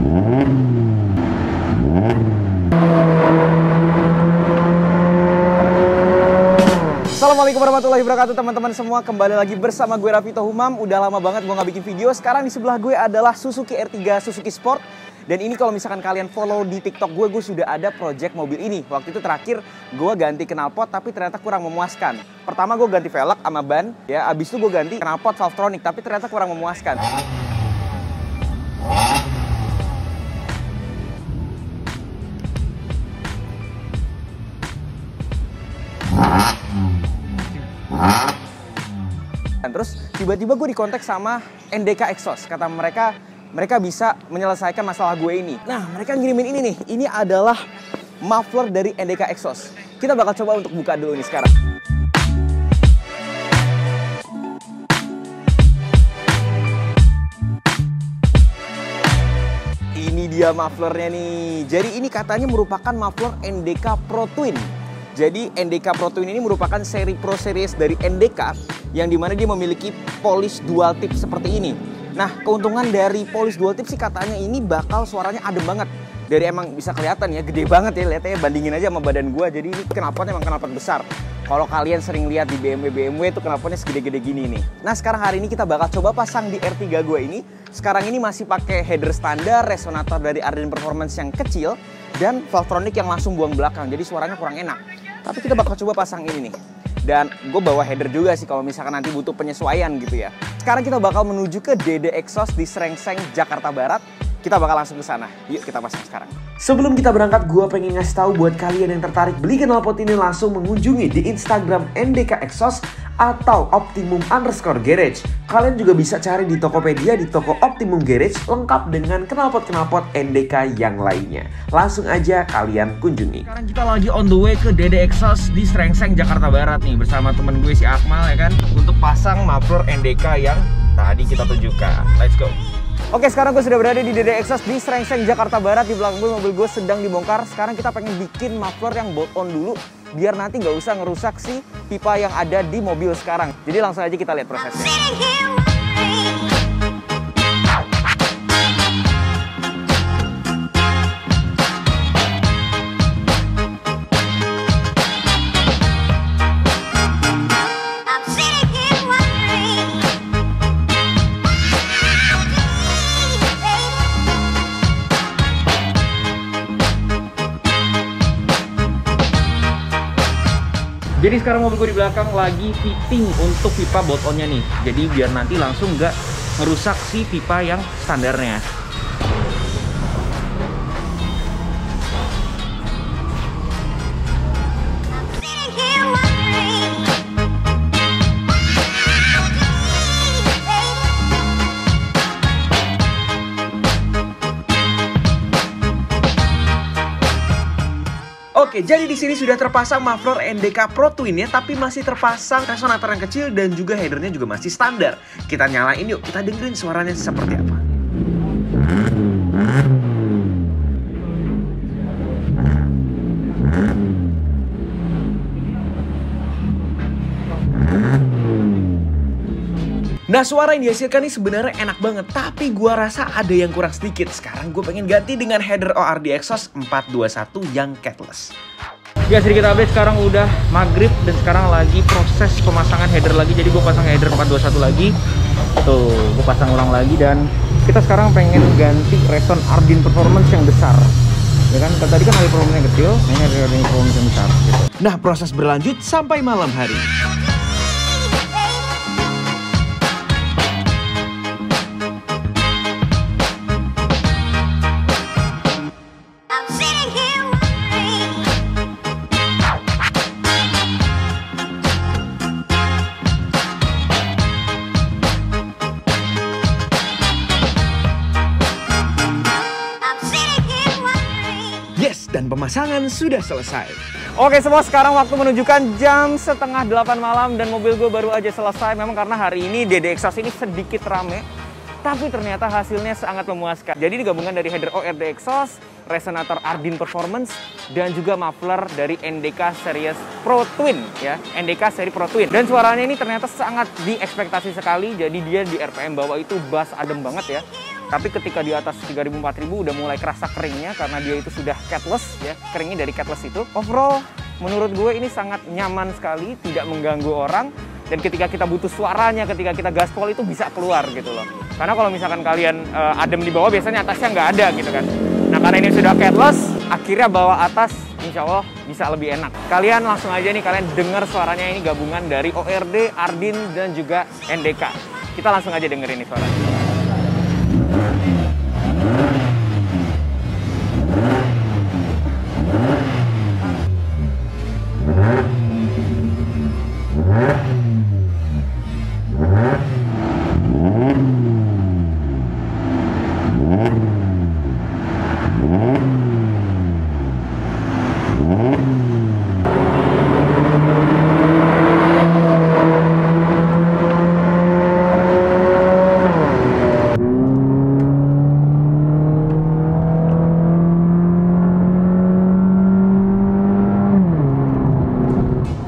Assalamualaikum warahmatullahi wabarakatuh teman-teman semua. Kembali lagi bersama gue Raffi Tohumam. Udah lama banget gue gak bikin video. Sekarang di sebelah gue adalah Suzuki R3 Suzuki Sport. Dan ini kalau misalkan kalian follow di TikTok gue sudah ada project mobil ini. Waktu itu terakhir gue ganti knalpot tapi ternyata kurang memuaskan. Pertama gue ganti velg sama ban, ya. Abis itu gue ganti knalpot Valvetronic tapi ternyata kurang memuaskan. Dan terus tiba-tiba gue dikontak sama NDK Exhaust. Kata mereka bisa menyelesaikan masalah gue ini. Nah, mereka ngirimin ini nih. Ini adalah muffler dari NDK Exhaust. Kita bakal coba untuk buka dulu nih sekarang. Ini dia mufflernya nih. Jadi ini katanya merupakan muffler NDK Pro Twin. Jadi NDK Pro Twin ini merupakan seri Pro Series dari NDK yang dimana dia memiliki polish dual tip seperti ini. Nah, keuntungan dari polish dual tip sih katanya ini bakal suaranya adem banget. Dari emang bisa kelihatan ya, gede banget ya, lihatnya bandingin aja sama badan gua. Jadi ini knalpotnya emang knalpot besar. Kalau kalian sering lihat di BMW itu knalpotnya segede-gede gini nih. Nah, sekarang hari ini kita bakal coba pasang di R3 gua ini. Sekarang ini masih pakai header standar, resonator dari Arden Performance yang kecil, dan Valvetronic yang langsung buang belakang. Jadi suaranya kurang enak. Tapi kita bakal coba pasang ini nih. Dan gue bawa header juga sih kalau misalkan nanti butuh penyesuaian gitu ya. Sekarang kita bakal menuju ke DD Exhaust di Srengseng, Jakarta Barat. Kita bakal langsung ke sana. Yuk kita pasang sekarang. Sebelum kita berangkat, gue pengen ngasih tahu buat kalian yang tertarik beli knalpot ini langsung mengunjungi di Instagram NDK Exhaust atau Optimum_Garage. Kalian juga bisa cari di Tokopedia di toko Optimum Garage lengkap dengan knalpot-knalpot NDK yang lainnya. Langsung aja kalian kunjungi. Sekarang kita lagi on the way ke DD Exhaust di Srengseng, Jakarta Barat nih bersama temen gue si Akmal ya kan, untuk pasang muffler NDK yang tadi kita tunjukkan. Let's go. Oke, sekarang gue sudah berada di DD Exhaust di Srengseng, Jakarta Barat. Di belakang gue mobil gue sedang dibongkar. Sekarang kita pengen bikin muffler yang bolt on dulu biar nanti nggak usah ngerusak si pipa yang ada di mobil sekarang. Jadi langsung aja kita lihat prosesnya. Jadi sekarang mobil gue di belakang lagi fitting untuk pipa bolt on-nya nih. Jadi biar nanti langsung nggak ngerusak si pipa yang standarnya. Oke, jadi di sini sudah terpasang muffler NDK Pro Twin ya, tapi masih terpasang resonator yang kecil dan juga headernya juga masih standar. Kita nyalain yuk, kita dengerin suaranya seperti apa. Nah, suara yang dihasilkan ini sebenarnya enak banget, tapi gua rasa ada yang kurang sedikit. Sekarang gue pengen ganti dengan header ORD Exhaust 421 yang catless. Ya, sedikit update, sekarang udah maghrib dan sekarang lagi proses pemasangan header lagi. Jadi gue pasang header 421 lagi. Tuh, gue pasang ulang lagi dan kita sekarang pengen ganti reson Arden Performance yang besar. Ya kan, tadi kan ada performance yang kecil, ini ada performance yang besar gitu. Nah, proses berlanjut sampai malam hari. Dan pemasangan sudah selesai. Oke semua, sekarang waktu menunjukkan jam 7:30 malam dan mobil gue baru aja selesai. Memang karena hari ini DD Exhaust ini sedikit rame, tapi ternyata hasilnya sangat memuaskan. Jadi digabungan dari header ORD Exhaust, resonator Arden Performance, dan juga muffler dari NDK Series Pro Twin ya, NDK seri Pro Twin. Dan suaranya ini ternyata sangat diekspektasi sekali. Jadi dia di RPM bawah itu bass adem banget ya. Tapi ketika di atas 3000-4000 udah mulai kerasa keringnya karena dia itu sudah catless ya, keringnya dari catless itu. Overall menurut gue ini sangat nyaman sekali, tidak mengganggu orang, dan ketika kita butuh suaranya, ketika kita gaspol itu bisa keluar gitu loh. Karena kalau misalkan kalian adem di bawah biasanya atasnya nggak ada gitu kan. Nah karena ini sudah catless, akhirnya bawa atas insya Allah bisa lebih enak. Kalian langsung aja nih, kalian dengar suaranya, ini gabungan dari ORD, Ardin, dan juga NDK. Kita langsung aja dengerin nih suaranya.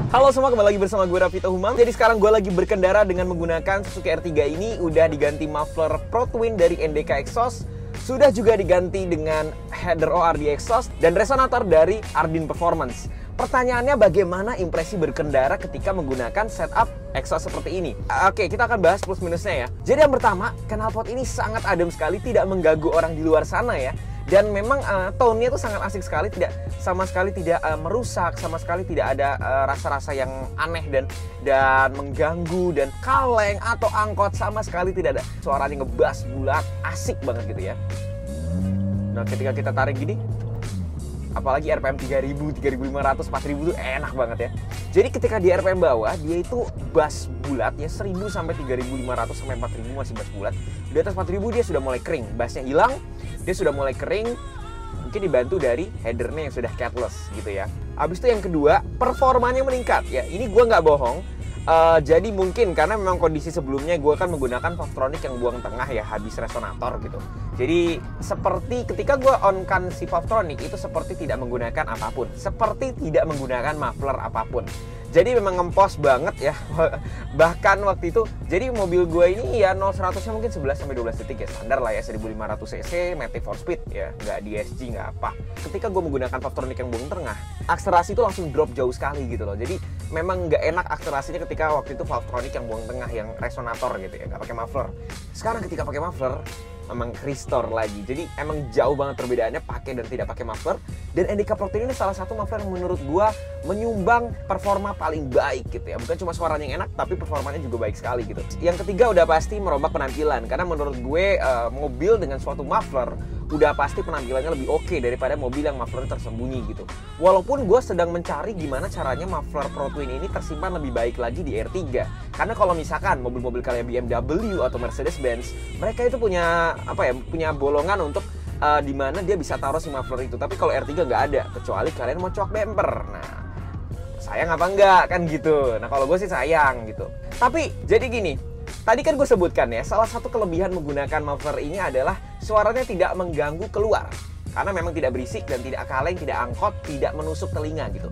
Halo semua, kembali lagi bersama gue Raffi Humam. Jadi sekarang gue lagi berkendara dengan menggunakan Suzuki R3 ini. Udah diganti muffler Pro Twin dari NDK Exhaust. Sudah juga diganti dengan header ORD exhaust dan resonator dari Ardin Performance. Pertanyaannya, bagaimana impresi berkendara ketika menggunakan setup exhaust seperti ini? Oke, kita akan bahas plus minusnya ya. Jadi yang pertama, knalpot ini sangat adem sekali, tidak mengganggu orang di luar sana ya. Dan memang tone-nya tuh sangat asik sekali, sama sekali tidak merusak, sama sekali tidak ada rasa-rasa yang aneh dan mengganggu dan kaleng atau angkot, sama sekali tidak ada. Suaranya ngebas bulat, asik banget gitu ya. Nah, ketika kita tarik gini, apalagi RPM 3000, 3500, 4000 tuh enak banget ya. Jadi ketika di RPM bawah, dia itu bass bulat ya, 1000 sampai 3500 sampai 4000 masih bass bulat. Di atas 4000 dia sudah mulai kering, bassnya hilang, dia sudah mulai kering. Mungkin dibantu dari headernya yang sudah catless gitu ya. Habis itu yang kedua, performanya meningkat ya. Ini gue nggak bohong. Jadi mungkin karena memang kondisi sebelumnya gue kan menggunakan Valvetronic yang buang tengah ya, habis resonator gitu. Jadi seperti ketika gue on-kan si Valvetronic itu seperti tidak menggunakan apapun, seperti tidak menggunakan muffler apapun. Jadi memang ngempos banget ya. Bahkan waktu itu, jadi mobil gue ini ya 0-100-nya mungkin 11-12 detik ya, standar lah ya, 1500 cc, Matic 4-speed ya, nggak DSG, nggak apa. Ketika gue menggunakan Valvetronic yang buang tengah, akselerasi itu langsung drop jauh sekali gitu loh. Jadi memang nggak enak akselerasinya ketika waktu itu Valvetronic yang buang tengah, yang resonator gitu ya, nggak pakai muffler. Sekarang ketika pakai muffler, memang restore lagi. Jadi emang jauh banget perbedaannya pakai dan tidak pakai muffler. Dan NDK Pro Twin ini salah satu muffler yang menurut gua menyumbang performa paling baik gitu ya. Bukan cuma suaranya yang enak, tapi performanya juga baik sekali gitu. Yang ketiga udah pasti merombak penampilan. Karena menurut gue mobil dengan suatu muffler udah pasti penampilannya lebih oke daripada mobil yang mufflernya tersembunyi gitu. Walaupun gue sedang mencari gimana caranya muffler Pro Twin ini tersimpan lebih baik lagi di R3. Karena kalau misalkan mobil-mobil kayak BMW atau Mercedes-Benz, mereka itu punya punya bolongan untuk di mana dia bisa taruh si muffler itu. Tapi kalau R3 nggak ada, kecuali kalian mau coak bumper. Nah, sayang apa enggak kan gitu. Nah, kalau gue sih sayang gitu. Tapi jadi gini, tadi kan gue sebutkan ya, salah satu kelebihan menggunakan muffler ini adalah suaranya tidak mengganggu keluar. Karena memang tidak berisik dan tidak kaleng, tidak angkot, tidak menusuk telinga gitu.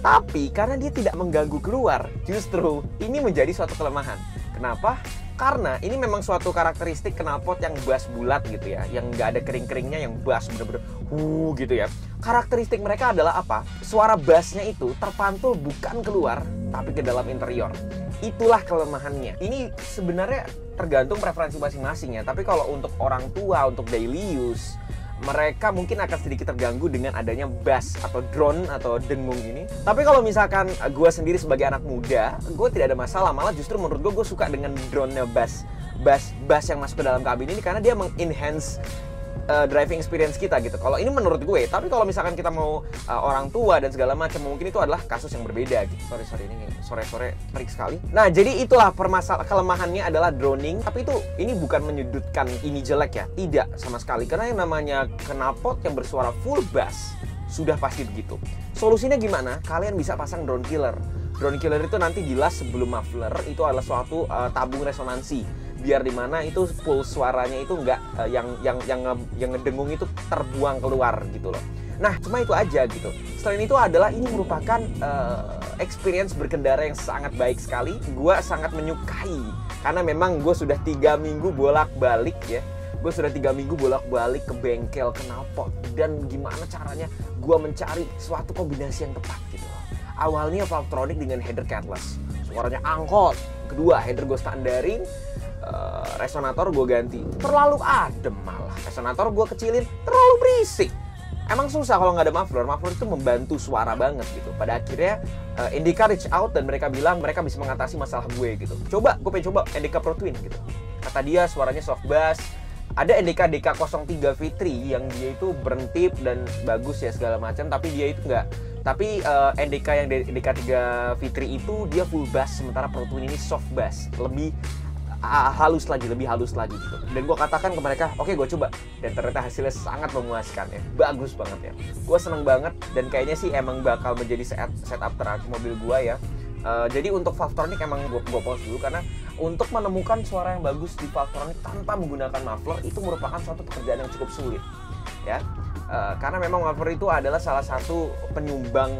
Tapi karena dia tidak mengganggu keluar, justru ini menjadi suatu kelemahan. Kenapa? Karena ini memang suatu karakteristik knalpot yang bass bulat gitu ya, yang nggak ada kering-keringnya, yang bass bener-bener gitu ya. Karakteristik mereka adalah apa? Suara bassnya itu terpantul bukan keluar, tapi ke dalam interior. Itulah kelemahannya. Ini sebenarnya tergantung preferensi masing-masing ya. Tapi kalau untuk orang tua, untuk daily use, mereka mungkin akan sedikit terganggu dengan adanya bass atau drone atau dengung ini. Tapi kalau misalkan gue sendiri sebagai anak muda, gue tidak ada masalah. Malah justru menurut gue suka dengan drone-nya bass yang masuk ke dalam kabin ini, karena dia meng-enhance driving experience kita gitu. Kalau ini menurut gue, tapi kalau misalkan kita mau orang tua dan segala macam, mungkin itu adalah kasus yang berbeda gitu. Sorry ini sore-sore terik sekali. Nah, jadi itulah kelemahannya adalah droning. Tapi ini bukan menyudutkan ini jelek ya, tidak sama sekali. Karena yang namanya knalpot yang bersuara full bass sudah pasti begitu. Solusinya gimana? Kalian bisa pasang drone killer. Drone killer itu nanti jelas sebelum muffler itu adalah suatu tabung resonansi. Biar dimana itu pulse suaranya itu nggak yang ngedengung itu terbuang keluar gitu loh. Nah, cuma itu aja gitu. Selain itu adalah ini merupakan experience berkendara yang sangat baik sekali. Gue sangat menyukai karena memang gue sudah 3 minggu bolak-balik ya Gue sudah 3 minggu bolak-balik ke bengkel knalpot, dan gimana caranya gue mencari suatu kombinasi yang tepat gitu. Awalnya Valvetronic dengan header catless, suaranya angkot. Kedua, header gue standarin, resonator gue ganti, terlalu adem malah. Resonator gue kecilin, terlalu berisik. Emang susah kalau nggak ada muffler. Muffler itu membantu suara banget gitu. Pada akhirnya NDK reach out dan mereka bilang mereka bisa mengatasi masalah gue gitu. Gue pengen coba NDK Pro Twin gitu. Kata dia suaranya soft bass. Ada NDK DK03 V3 yang dia itu berhenti dan bagus ya segala macam, tapi dia itu nggak. Tapi NDK yang DK3 V3 itu dia full bass, sementara Pro Twin ini soft bass, lebih halus lagi gitu. Dan gue katakan ke mereka, oke, gue coba. Dan ternyata hasilnya sangat memuaskan ya, bagus banget ya. Gue seneng banget dan kayaknya sih emang bakal menjadi setup terakhir mobil gue ya. Jadi untuk Valvetronic emang gue pause dulu karena untuk menemukan suara yang bagus di Valvetronic tanpa menggunakan muffler itu merupakan suatu pekerjaan yang cukup sulit ya. Karena memang muffler itu adalah salah satu penyumbang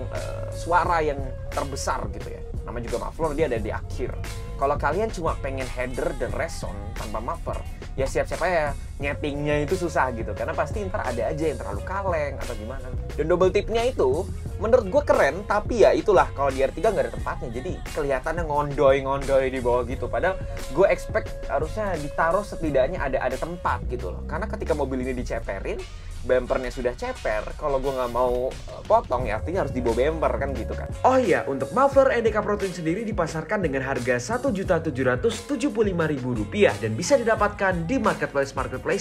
suara yang terbesar gitu ya. Namanya juga muffler, dia ada di akhir. Kalau kalian cuma pengen header dan reson tanpa muffler, ya siap-siap aja nyetingnya itu susah gitu. Karena pasti ntar ada aja yang terlalu kaleng atau gimana. Dan double tipnya itu menurut gue keren, tapi ya itulah kalau di R3 nggak ada tempatnya. Jadi kelihatannya ngondoy di bawah gitu. Padahal gue expect harusnya ditaruh setidaknya ada tempat gitu loh. Karena ketika mobil ini diceperin, bumpernya sudah ceper, kalau gue nggak mau potong ya artinya harus dibawa bumper kan gitu kan. Oh iya, untuk muffler NDK Pro Twin sendiri dipasarkan dengan harga Rp1.775.000 dan bisa didapatkan di marketplace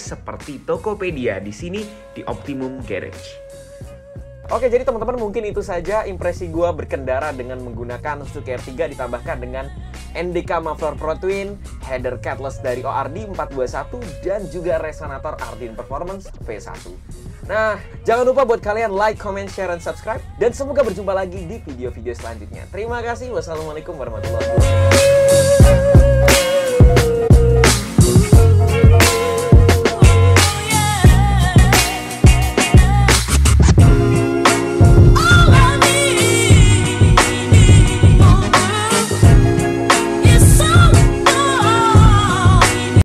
seperti Tokopedia di sini di Optimum Garage. Oke, jadi teman-teman mungkin itu saja impresi gue berkendara dengan menggunakan Suzuki R3 ditambahkan dengan NDK Muffler Pro Twin, header catless dari ORD 421, dan juga resonator Ardin Performance V1. Nah, jangan lupa buat kalian like, comment, share, dan subscribe. Dan semoga berjumpa lagi di video-video selanjutnya. Terima kasih. Wassalamualaikum warahmatullahi wabarakatuh.